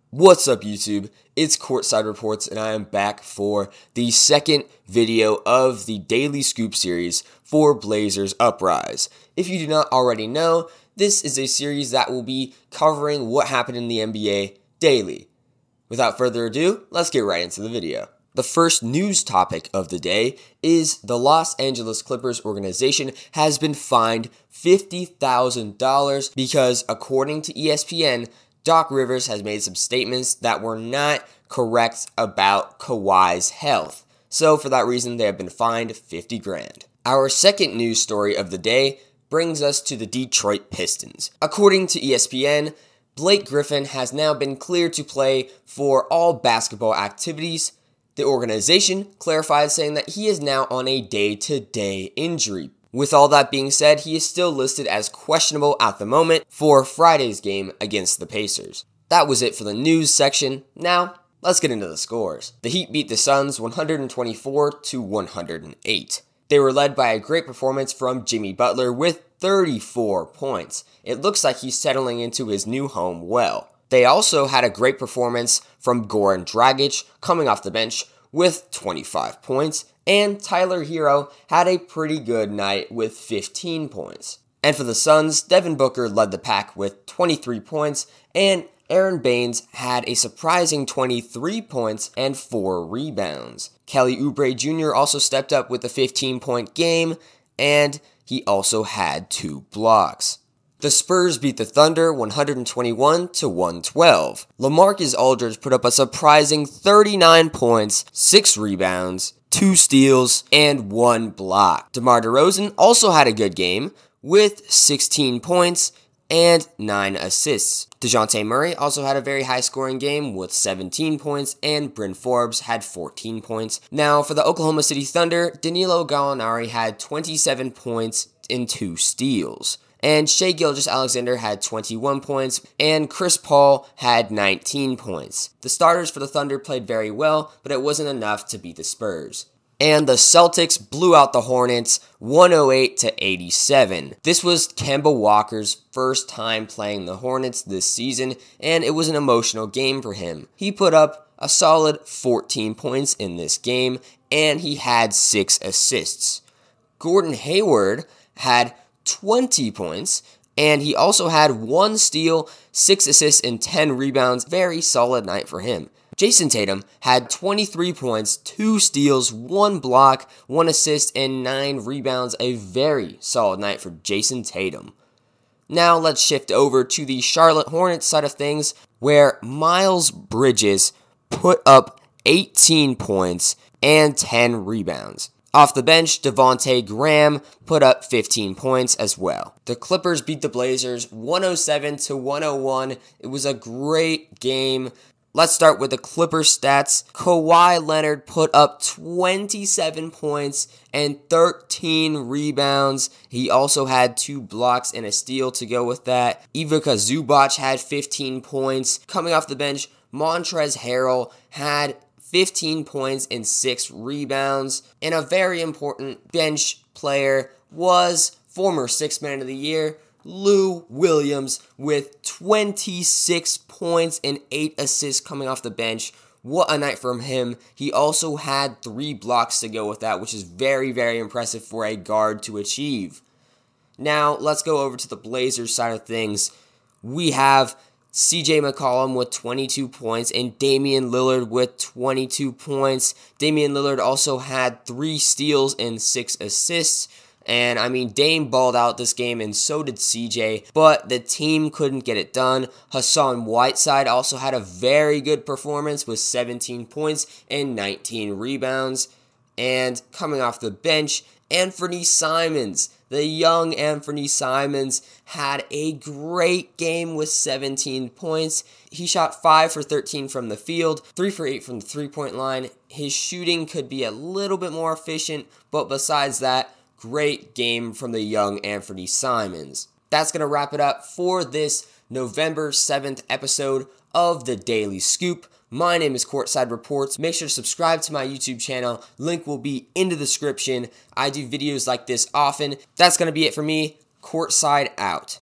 What's up, YouTube? It's Courtside Reports, and I am back for the second video of the Daily Scoop series for Blazers Uprise. If you do not already know, this is a series that will be covering what happened in the NBA daily. Without further ado, let's get right into the video. The first news topic of the day is the Los Angeles Clippers organization has been fined $50,000 because, according to ESPN, Doc Rivers has made some statements that were not correct about Kawhi's health. So for that reason, they have been fined $50 grand. Our second news story of the day brings us to the Detroit Pistons. According to ESPN, Blake Griffin has now been cleared to play for all basketball activities. The organization clarified, saying that he is now on a day-to-day injury. With all that being said, he is still listed as questionable at the moment for Friday's game against the Pacers. That was it for the news section. Now, let's get into the scores. The Heat beat the Suns 124-108. They were led by a great performance from Jimmy Butler with 34 points. It looks like he's settling into his new home well. They also had a great performance from Goran Dragic coming off the bench with 25 points, and Tyler Hero had a pretty good night with 15 points. And for the Suns, Devin Booker led the pack with 23 points, and Aaron Baines had a surprising 23 points and 4 rebounds. Kelly Oubre Jr. also stepped up with a 15-point game, and he also had 2 blocks. The Spurs beat the Thunder 121-112. LaMarcus Aldridge put up a surprising 39 points, 6 rebounds, 2 steals, and 1 block. DeMar DeRozan also had a good game with 16 points and 9 assists. DeJounte Murray also had a very high-scoring game with 17 points, and Bryn Forbes had 14 points. Now, for the Oklahoma City Thunder, Danilo Gallinari had 27 points and 2 steals. And Shai Gilgeous-Alexander had 21 points, and Chris Paul had 19 points. The starters for the Thunder played very well, but it wasn't enough to beat the Spurs. And the Celtics blew out the Hornets 108-87. This was Kemba Walker's first time playing the Hornets this season, and it was an emotional game for him. He put up a solid 14 points in this game, and he had 6 assists. Gordon Hayward had 20 points, and he also had 1 steal, 6 assists, and 10 rebounds. Very solid night for him. Jason Tatum had 23 points, 2 steals, 1 block, 1 assist, and 9 rebounds. A very solid night for Jason Tatum. Now let's shift over to the Charlotte Hornets side of things, where Miles Bridges put up 18 points and 10 rebounds. Off the bench, Devontae Graham put up 15 points as well. The Clippers beat the Blazers 107-101. It was a great game. Let's start with the Clippers stats. Kawhi Leonard put up 27 points and 13 rebounds. He also had 2 blocks and a steal to go with that. Ivica Zubac had 15 points. Coming off the bench, Montrezl Harrell had 15 points and 6 rebounds. And a very important bench player was former 6th Man of the Year, Lou Williams, with 26 points and 8 assists coming off the bench. What a night from him. He also had 3 blocks to go with that, which is very, very impressive for a guard to achieve. Now, let's go over to the Blazers side of things. We have CJ McCollum with 22 points and Damian Lillard with 22 points. Damian Lillard also had 3 steals and 6 assists. And I mean, Dame balled out this game, and so did CJ, but the team couldn't get it done. Hassan Whiteside also had a very good performance with 17 points and 19 rebounds. And coming off the bench, Anthony Simons, the young Anthony Simons, had a great game with 17 points. He shot 5 for 13 from the field, 3 for 8 from the three-point line. His shooting could be a little bit more efficient, but besides that, great game from the young Anthony Simons. That's going to wrap it up for this November 7th episode of the Daily Scoop. My name is Courtside Reports. Make sure to subscribe to my YouTube channel. Link will be in the description. I do videos like this often. That's going to be it for me. Courtside out.